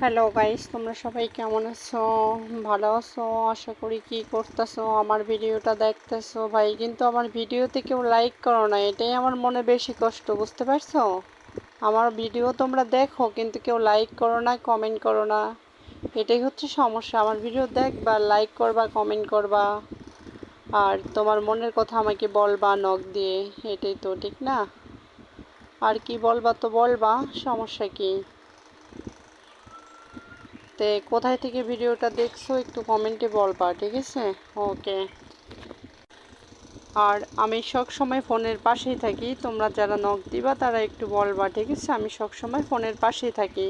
Hello guys, তোমরা সবাই কেমন আছো? ভালো আছো? আশা করি। কি করতেছো? আমার ভিডিওটা দেখতেছো ভাই, কিন্তু আমার ভিডিওতে কেউ লাইক করো না, এটাই আমার মনে বেশি কষ্ট, বুঝতে পারছো? আমার ভিডিও তোমরা দেখো কিন্তু কেউ লাইক করো না, কমেন্ট করো না, এটাই হচ্ছে সমস্যা। আমার ভিডিও দেখবা, লাইক করবা, কমেন্ট করবা, আর তোমার মনের কথা আমাকে বলবা নক দিয়ে, এটাই তো ঠিক না? আর কি বলবা তো বলবা, সমস্যা কি? তে কোথায় থেকে ভিডিওটা দেখছো একটু কমেন্টে বলবা, ঠিক আছে? ওকে। আর আমি সব সময় ফোনের পাশেই থাকি, তোমরা যারা নক দিবা তারা একটু বলবা, ঠিক আছে? আমি সব সময় ফোনের পাশেই থাকি।